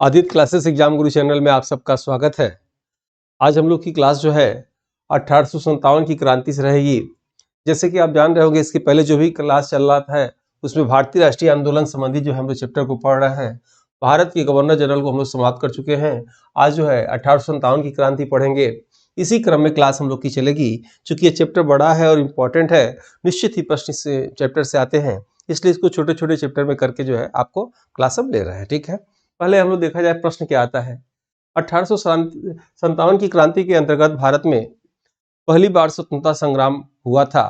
Aditya classes exam गुरु channel में आप सबका स्वागत है। आज हम लोग की क्लास जो है 1857 की क्रांति से रहेगी। जैसे कि आप जान रहे होंगे, इसके पहले जो भी क्लास चल रहा है उसमें भारतीय राष्ट्रीय आंदोलन संबंधी जो हम लोग चैप्टर को पढ़ रहे हैं। भारत के गवर्नर जनरल को हम लोग समाप्त कर चुके हैं। आज जो है 1857 की क्रांति पढ़ेंगे। इसी क्रम में क्लास हम लोग की चलेगी। चूंकि ये चैप्टर बड़ा है और इम्पोर्टेंट है, निश्चित ही प्रश्न इस चैप्टर से आते हैं, इसलिए इसको छोटे छोटे चैप्टर में करके जो है आपको क्लास हम ले रहे हैं। ठीक है, पहले हम लोग देखा जाए प्रश्न क्या आता है। 1857 की क्रांति के अंतर्गत भारत में पहली बार स्वतंत्रता संग्राम हुआ था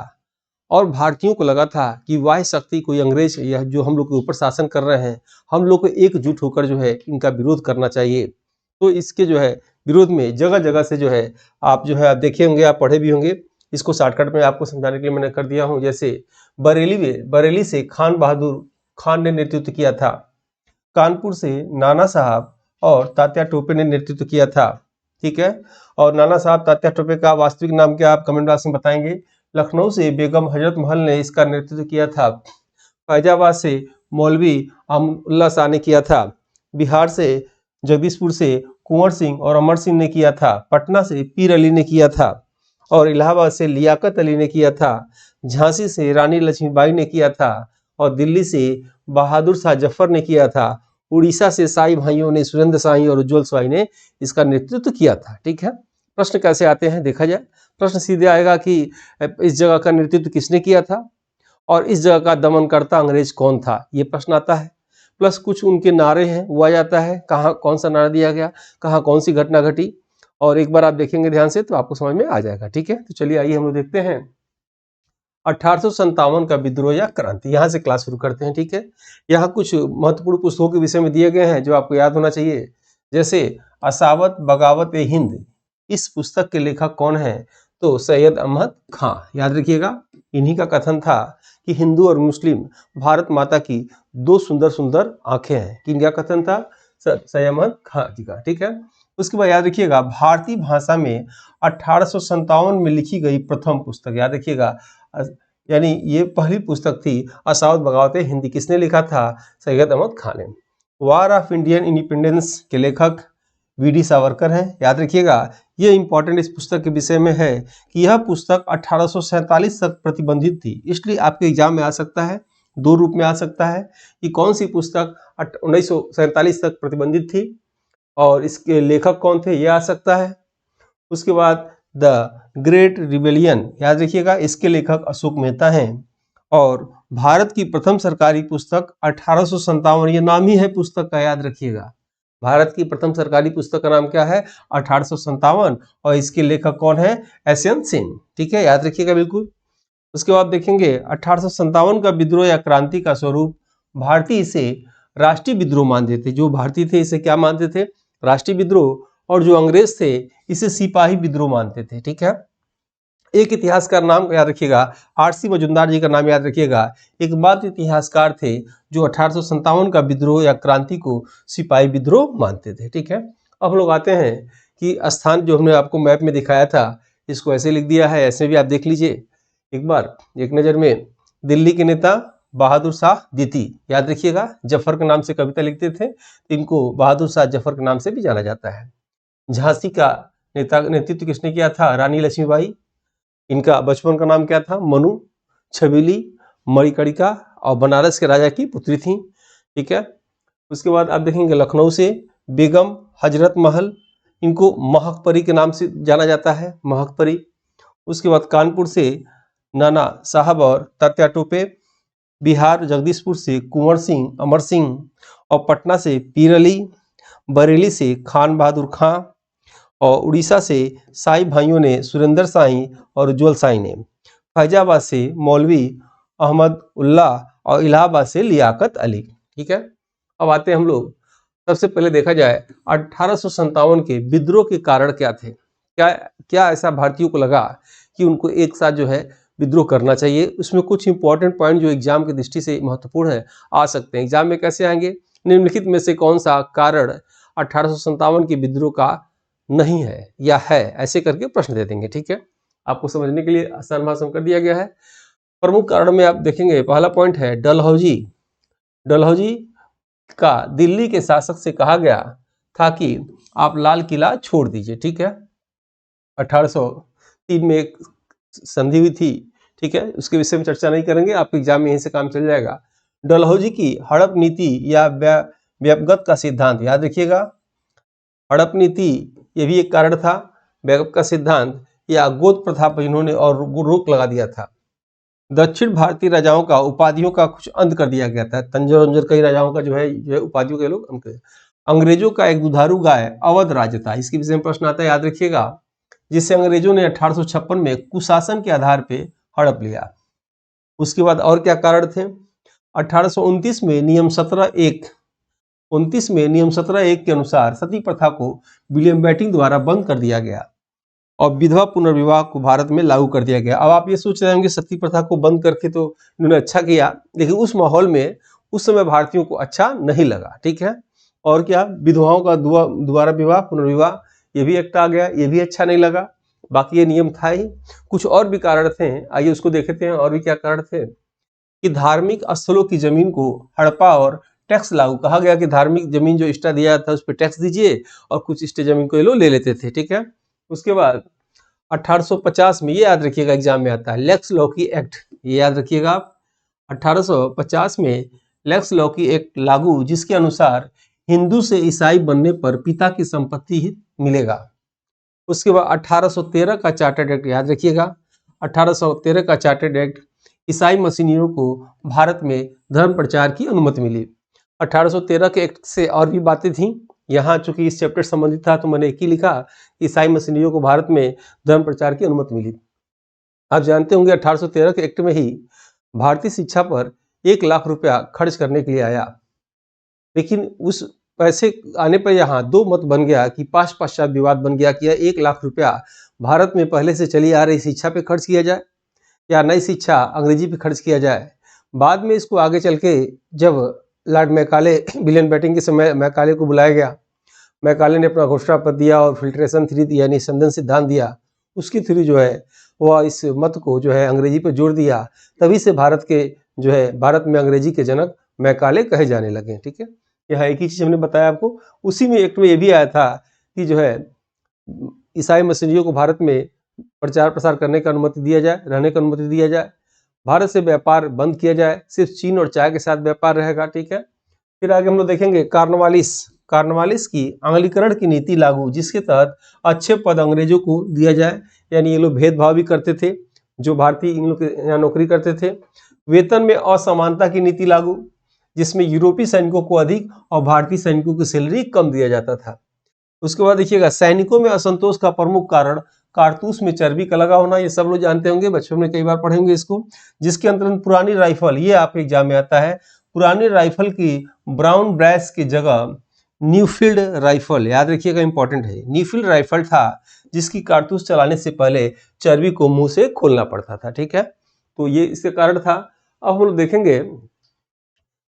और भारतीयों को लगा था कि वाह्य शक्ति कोई अंग्रेज या जो हम लोग के ऊपर शासन कर रहे हैं, हम लोग को एकजुट होकर जो है इनका विरोध करना चाहिए। तो इसके जो है विरोध में जगह जगह से जो है आप देखे होंगे, आप पढ़े भी होंगे। इसको शॉर्टकट में आपको समझाने के लिए मैंने कर दिया हूँ। जैसे बरेली से खान बहादुर खान ने नेतृत्व किया था, कानपुर से नाना साहब और तात्या टोपे ने नेतृत्व किया था। ठीक है, और नाना साहब तात्या टोपे का वास्तविक नाम क्या आप कमेंट बॉक्स में बताएंगे। लखनऊ से बेगम हजरत महल ने इसका नेतृत्व किया था। फैजाबाद से मौलवी अमरुल्लाह शाह ने किया था। बिहार से जगदीशपुर से कुंवर सिंह और अमर सिंह ने किया था। पटना से पीर अली ने किया था और इलाहाबाद से लियाकत अली ने किया था। झांसी से रानी लक्ष्मीबाई ने किया था और दिल्ली से बहादुर शाह जफर ने किया था। उड़ीसा से शाही भाइयों ने, सुरेंद्र शाही और उज्जवल शाही ने इसका नेतृत्व किया था। ठीक है, प्रश्न कैसे आते हैं देखा जाए। प्रश्न सीधे आएगा कि इस जगह का नेतृत्व किसने किया था और इस जगह का दमनकर्ता अंग्रेज कौन था, ये प्रश्न आता है। प्लस कुछ उनके नारे हैं वो आ जाता है, कहाँ कौन सा नारा दिया गया, कहाँ कौन सी घटना घटी, और एक बार आप देखेंगे ध्यान से तो आपको समझ में आ जाएगा। ठीक है, तो चलिए आइए हम लोग देखते हैं 1857 का विद्रोह या क्रांति। यहाँ से क्लास शुरू करते हैं। ठीक है, यहाँ कुछ महत्वपूर्ण पुस्तकों के विषय में दिए गए हैं जो आपको याद होना चाहिए। जैसे असावत बगावत ए हिंद, इस पुस्तक के लेखक कौन है? तो सैयद अहमद खां। याद रखिएगा, इन्हीं का कथन था कि हिंदू और मुस्लिम भारत माता की दो सुंदर सुंदर आंखें हैं। किन का कथन था? सैयद अहमद खां जी का। ठीक है, उसके बाद याद रखिएगा भारतीय भाषा में 1857 में लिखी गई प्रथम पुस्तक, याद रखिएगा, यानी ये पहली पुस्तक थी असावत बगावत हिंदी। किसने लिखा था? सैयद अहमद खां ने। वार ऑफ इंडियन इंडिपेंडेंस के लेखक वी.डी. सावरकर हैं। याद रखिएगा, ये इंपॉर्टेंट इस पुस्तक के विषय में है कि यह पुस्तक 1847 तक प्रतिबंधित थी, इसलिए आपके एग्जाम में आ सकता है, दो रूप में आ सकता है कि कौन सी पुस्तक 1947 तक प्रतिबंधित थी और इसके लेखक कौन थे, ये आ सकता है। उसके बाद द ग्रेट रिबेलियन, याद रखिएगा, इसके लेखक अशोक मेहता हैं। और भारत की प्रथम सरकारी पुस्तक 1857, ये नाम ही है पुस्तक का, याद रखिएगा। भारत की प्रथम सरकारी पुस्तक का नाम क्या है? 1857, और इसके लेखक कौन है? एस.एन. सेन। ठीक है, याद रखिएगा बिल्कुल। उसके बाद देखेंगे 1857 का विद्रोह या क्रांति का स्वरूप। भारतीय इसे राष्ट्रीय विद्रोह मानते थे। जो भारतीय थे इसे क्या मानते थे? राष्ट्रीय विद्रोह। और जो अंग्रेज थे इसे सिपाही विद्रोह मानते थे। ठीक है, एक इतिहासकार नाम याद रखिएगा, आर.सी. मजुमदार जी का नाम याद रखिएगा। एक बात इतिहासकार थे जो 1857 का विद्रोह या क्रांति को सिपाही विद्रोह मानते थे। ठीक है, अब हम लोग आते हैं कि स्थान जो हमने आपको मैप में दिखाया था, इसको ऐसे लिख दिया है, ऐसे भी आप देख लीजिए एक बार एक नज़र में। दिल्ली के नेता बहादुर शाह द्वितीय, याद रखिएगा, जफर के नाम से कविता लिखते थे, इनको बहादुर शाह जफर के नाम से भी जाना जाता है। झांसी का नेतृत्व किसने किया था? रानी लक्ष्मीबाई। इनका बचपन का नाम क्या था? मनु, छबीली, मणिकर्णिका, और बनारस के राजा की पुत्री थी। ठीक है, उसके बाद आप देखेंगे लखनऊ से बेगम हजरत महल, इनको महक परी के नाम से जाना जाता है, महक परी। उसके बाद कानपुर से नाना साहब और तात्या टोपे। बिहार जगदीशपुर से कुंवर सिंह, अमर सिंह, और पटना से पीर अली। बरेली से खान बहादुर खां, और उड़ीसा से शाही भाइयों ने, सुरेंद्र शाही और उज्जवल शाही ने। फैजाबाद से मौलवी अहमद उल्लाह और इलाहाबाद से लियाकत अली। ठीक है, अब आते हैं हम लोग, सबसे पहले देखा जाए 1857 के विद्रोह के कारण क्या थे। क्या ऐसा भारतीयों को लगा कि उनको एक साथ जो है विद्रोह करना चाहिए। उसमें कुछ इंपॉर्टेंट पॉइंट जो एग्जाम की दृष्टि से महत्वपूर्ण है आ सकते हैं। एग्जाम में कैसे आएंगे? निम्नलिखित में से कौन सा कारण 1857 के विद्रोह का नहीं है या है, ऐसे करके प्रश्न दे देंगे। ठीक है, आपको समझने के लिए आसान भाषा में कर दिया गया है। प्रमुख कारण में आप देखेंगे, पहला पॉइंट है डलहौजी। डलहौजी का दिल्ली के शासक से कहा गया था कि आप लाल किला छोड़ दीजिए। ठीक है, 1803 में एक संधि हुई थी। ठीक है, उसके विषय में चर्चा नहीं करेंगे, आपके एग्जाम में यहीं से काम चल जाएगा। डलहौजी की हड़प नीति या व्यापगत का सिद्धांत, याद रखिएगा, हड़प नीति ये भी एक कारण था, व्यापक का सिद्धांत या गोद प्रथा पर इन्होंने और रोक लगा दिया था। दक्षिण भारतीय राजाओं का उपाधियों का कुछ अंत कर दिया गया था, तंजौर वंजौर कई राजाओं का जो है उपाधियों के लोग अंत। अंग्रेजों का एक दुधारू गाय अवध राज्य था, इसके विषय में प्रश्न आता है, याद रखिएगा, जिसे अंग्रेजों ने 1856 में कुशासन के आधार पे हड़प लिया। उसके बाद और क्या कारण थे? 1829 में नियम 17(1) के अनुसार सती प्रथा को विलियम बेंटिंक द्वारा बंद कर दिया गया और विधवा पुनर्विवाह को भारत में लागू कर दिया गया। अब आप ये सोच रहे होंगे सती प्रथा को बंद करके तो इन्होंने अच्छा किया, लेकिन उस माहौल में उस समय भारतीयों को अच्छा नहीं लगा। ठीक है, और क्या, विधवाओं का दोबारा विवाह पुनर्विवाह ये भी एक्ट आ गया, ये भी अच्छा नहीं लगा। बाकी ये नियम था ही, कुछ और भी कारण थे, आइए उसको देखते हैं। और भी क्या कारण थे कि धार्मिक स्थलों की जमीन को हड़पा और टैक्स लागू, कहा गया कि धार्मिक जमीन जो एक्स्ट्रा दिया था उस पर टैक्स दीजिए, और कुछ एक्स्ट्रा जमीन को ये लोग ले लेते थे। ठीक है, उसके बाद 1850 में, ये याद रखिएगा एग्जाम में आता है, लेक्स लॉकी एक्ट, ये याद रखिएगा आप, 1850 में लेक्स लॉकी एक्ट लागू, जिसके अनुसार हिंदू से ईसाई बनने पर पिता की संपत्ति ही मिलेगा। उसके बाद 1813 का चार्टर्ड एक्ट, याद रखिएगा, 1813 का चार्टर्ड एक्ट, ईसाई मसीनियों को भारत में धर्म प्रचार की अनुमति मिली। 1813 के एक्ट से और भी बातें थी, यहाँ चूंकि इस चैप्टर संबंधित था तो मैंने एक ही लिखा, ईसाई मसीनियों को भारत में धर्म प्रचार की अनुमति मिली। आप जानते होंगे 1813 के एक्ट में ही भारतीय शिक्षा पर 1 लाख रुपया खर्च करने के लिए आया, लेकिन उस पैसे आने पर यहाँ दो मत बन गया कि पश्चात विवाद बन गया कि 1 लाख रुपया भारत में पहले से चली आ रही शिक्षा पे खर्च किया जाए या नई शिक्षा अंग्रेजी पे खर्च किया जाए। बाद में इसको आगे चल के जब लॉर्ड मैकाले, विलियम बेंटिंक के समय मैकाले को बुलाया गया, मैकाले ने अपना घोषणा पत्र दिया और फिल्ट्रेशन थ्योरी यानी संदन सिद्धांत दिया, उसकी थ्योरी जो है वह इस मत को जो है अंग्रेजी पर जोड़ दिया, तभी से भारत के जो है भारत में अंग्रेजी के जनक मैकाले कहे जाने लगे। ठीक है, यह एक ही चीज हमने बताया आपको। उसी में एक्ट में यह भी आया था कि जो है ईसाई मसीहियों को भारत में प्रचार प्रसार करने की अनुमति दिया जाए, रहने की अनुमति दिया जाए, भारत से व्यापार बंद किया जाए, सिर्फ चीन और चाय के साथ व्यापार रहेगा। ठीक है, फिर आगे हम लोग देखेंगे कार्नवालिस की आंग्लीकरण की नीति लागू, जिसके तहत अच्छे पद अंग्रेजों को दिया जाए, यानी ये लोग भेदभाव भी करते थे जो भारतीय इन लोग के यहाँ नौकरी करते थे। वेतन में असमानता की नीति लागू, जिसमें यूरोपीय सैनिकों को अधिक और भारतीय सैनिकों की सैलरी कम दिया जाता था। उसके बाद देखिएगा, सैनिकों में असंतोष का प्रमुख कारण कारतूस में चर्बी का लगा होना, ये सब लोग जानते होंगे, बच्चों में कई बार पढ़ेंगे इसको, जिसके अंतर्गत पुरानी राइफल, ये आपके एग्जाम में आता है, पुरानी राइफल की ब्राउन ब्रैस की जगह न्यूफील्ड राइफल, याद रखिएगा इंपॉर्टेंट है, न्यूफील्ड राइफल था जिसकी कारतूस चलाने से पहले चर्बी को मुंह से खोलना पड़ता था। ठीक है, तो ये इसके कारण था। अब हम लोग देखेंगे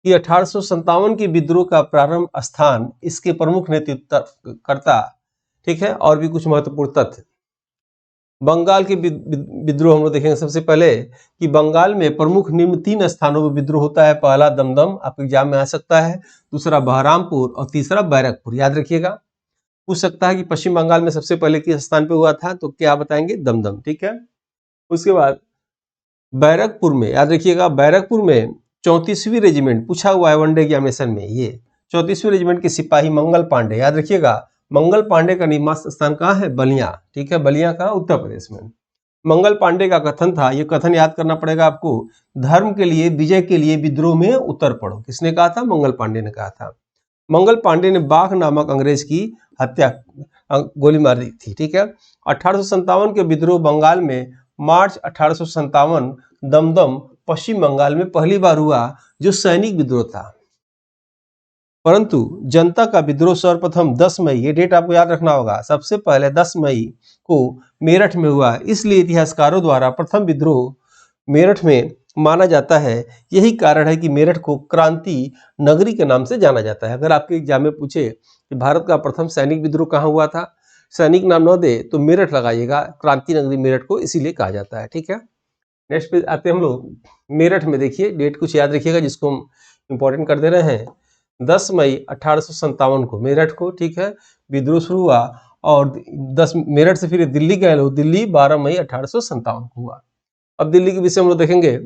कि 1857 के विद्रोह का प्रारंभ स्थान, इसके प्रमुख नेतृत्वकर्ता, ठीक है, और भी कुछ महत्वपूर्ण तथ्य। बंगाल के विद्रोह हम लोग देखेंगे सबसे पहले कि बंगाल में प्रमुख निम्न 3 स्थानों पर विद्रोह होता है। पहला दमदम, आपके एग्जाम में आ सकता है, दूसरा बहरामपुर और तीसरा बैरकपुर, याद रखिएगा। पूछ सकता है कि पश्चिम बंगाल में सबसे पहले किस स्थान पे हुआ था, तो क्या बताएंगे, दमदम। ठीक है, उसके बाद बैरकपुर में, याद रखिएगा, बैरकपुर में 34वीं रेजिमेंट, पूछा हुआ है वनडे एग्जामिनेशन में, ये 34वीं रेजिमेंट के सिपाही मंगल पांडे, याद रखिएगा, मंगल पांडे का निवास स्थान कहाँ है, बलिया। ठीक है, बलिया कहाँ, उत्तर प्रदेश में। मंगल पांडे का कथन था, ये कथन याद करना पड़ेगा आपको, धर्म के लिए, विजय के लिए विद्रोह में उतर पड़ो। किसने कहा था, मंगल पांडे ने कहा था। मंगल पांडे ने बाघ नामक अंग्रेज की हत्या, गोली मार दी थी। ठीक है, 1857 के विद्रोह बंगाल में मार्च 1857 दमदम पश्चिम बंगाल में पहली बार हुआ, जो सैनिक विद्रोह था। परंतु जनता का विद्रोह सर्वप्रथम 10 मई, ये डेट आपको याद रखना होगा, सबसे पहले 10 मई को मेरठ में हुआ, इसलिए इतिहासकारों द्वारा प्रथम विद्रोह मेरठ में माना जाता है। यही कारण है कि मेरठ को क्रांति नगरी के नाम से जाना जाता है। अगर आपके एग्जाम में पूछे कि भारत का प्रथम सैनिक विद्रोह कहाँ हुआ था, सैनिक नाम न दे तो मेरठ लगाइएगा, क्रांति नगरी मेरठ को इसीलिए कहा जाता है। ठीक है, नेक्स्ट पे आते हैं हम लोग। मेरठ में देखिए, डेट कुछ याद रखिएगा जिसको हम इंपॉर्टेंट कर दे रहे हैं। 10 मई 1857 को मेरठ को, ठीक है, विद्रोह शुरू हुआ और 10 मेरठ से फिर दिल्ली गए लोग, दिल्ली 12 मई 1857 को हुआ। अब दिल्ली के विषय में हम लोग देखेंगे।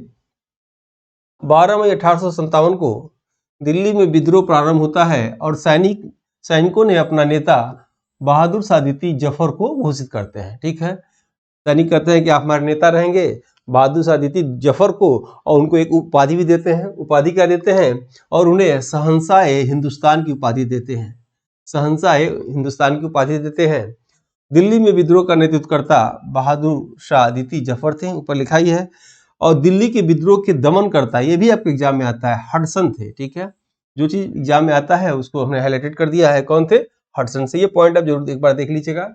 12 मई 1857 को दिल्ली में विद्रोह प्रारंभ होता है और सैनिकों ने अपना नेता बहादुर शाह द्वितीय जफर को घोषित करते हैं, ठीक है। सैनिक कहते हैं कि आप हमारे नेता रहेंगे, बहादुर शाह द्वितीय जफर को, और उनको एक उपाधि भी देते हैं। उपाधि क्या देते हैं? और उन्हें शहंशाह हिंदुस्तान की उपाधि देते हैं। शहंशाह हिंदुस्तान की उपाधि देते हैं। दिल्ली में विद्रोह का नेतृत्वकर्ता बहादुर शाह द्वितीय जफर थे, ऊपर लिखा ही है। और दिल्ली के विद्रोह के दमन करता, ये भी आपके एग्जाम में आता है, हडसन थे, ठीक है। जो चीज एग्जाम में आता है उसको हमने हाईलाइटेड कर दिया है, कौन थे? हडसन से। ये पॉइंट आप जरूर एक बार देख लीजिएगा,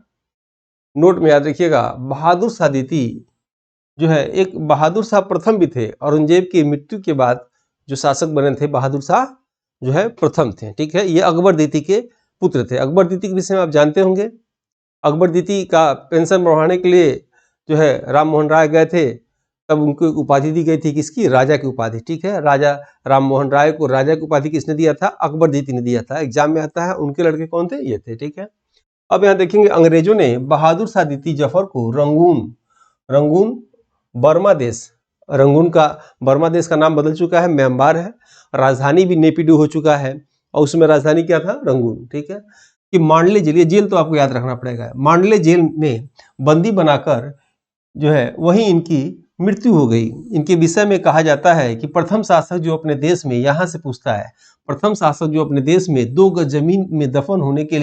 नोट में याद रखिएगा। बहादुर शाह द्वितीय जो है, एक बहादुर शाह प्रथम भी थे, औरंगजेब की मृत्यु के बाद जो शासक बने थे बहादुर शाह जो है प्रथम थे, ठीक है। ये अकबर द्वितीय के पुत्र थे। अकबर द्वितीय के विषय में आप जानते होंगे। अकबर द्वितीय का पेंशन बढ़ाने के लिए जो है राम मोहन राय गए थे, तब उनको एक उपाधि दी गई थी, किसकी? राजा की उपाधि, ठीक है। राजा राम मोहन राय को राजा की उपाधि किसने दिया था? अकबर द्वितीय ने दिया था। एग्जाम में आता है। उनके लड़के कौन थे? ये थे, ठीक है। अब यहाँ देखेंगे, अंग्रेजों ने बहादुर शाह द्वितीय जफर को रंगून बर्मा देश, बर्मा देश का नाम बदल चुका है, म्यांमार है। राजधानी भी नेपिडो हो चुका है, और उसमें राजधानी क्या था? रंगून, ठीक है। कि मांडले जेल, ये जेल तो आपको याद रखना पड़ेगा, मांडले जेल में बंदी बनाकर जो है वहीं इनकी मृत्यु हो गई। इनके विषय में कहा जाता है कि प्रथम शासक जो अपने देश में, यहाँ से पूछता है, प्रथम शासक जो अपने देश में 2 गज जमीन में दफन होने के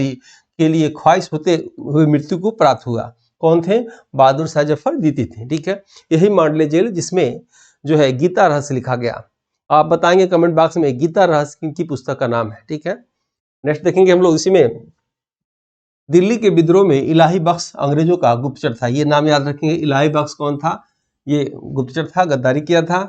लिए ख्वाहिश होते हुए मृत्यु को प्राप्त हुआ। कौन थे? बहादुर शाह जफर द्वितीय थे, ठीक है। यही मांडले जेल जिसमें जो है गीता रहस्य लिखा गया। आप बताएंगे कमेंट बॉक्स में गीता रहस्य किनकी पुस्तक का नाम है, ठीक है। नेक्स्ट देखेंगे हम लोग इसी में, दिल्ली के विद्रोह में इलाही बख्श अंग्रेजों का गुप्तचर था। ये नाम याद रखेंगे, इलाही बख्श कौन था? ये गुप्तचर था, गद्दारी किया था।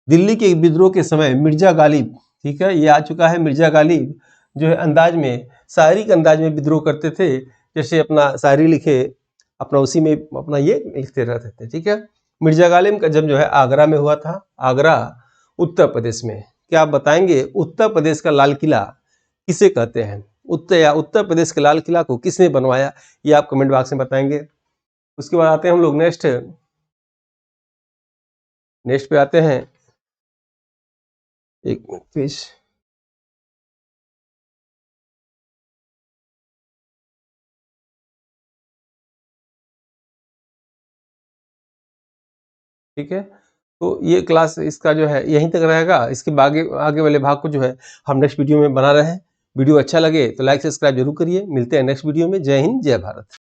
दिल्ली के विद्रोह के समय मिर्जा गालिब, ठीक है, ये आ चुका है। मिर्जा गालिब जो है अंदाज में, शायरी के अंदाज में विद्रोह करते थे, जैसे अपना शायरी लिखे, अपना उसी में अपना ये लिखते रहते थे, ठीक है। मिर्जा गालिब का जन्म जो है आगरा में हुआ था, आगरा उत्तर प्रदेश में। क्या आप बताएंगे उत्तर प्रदेश का लाल किला किसे कहते हैं? उत्तर प्रदेश के लाल किला को किसने बनवाया? ये आप कमेंट बॉक्स में बताएंगे। उसके बाद आते हैं हम लोग नेक्स्ट पे आते हैं, एक पेज, ठीक है। तो ये क्लास इसका जो है यहीं तक रहेगा। इसके आगे वाले भाग को जो है हम नेक्स्ट वीडियो में बना रहे हैं। वीडियो अच्छा लगे तो लाइक सब्सक्राइब जरूर करिए। मिलते हैं नेक्स्ट वीडियो में। जय हिंद, जय भारत।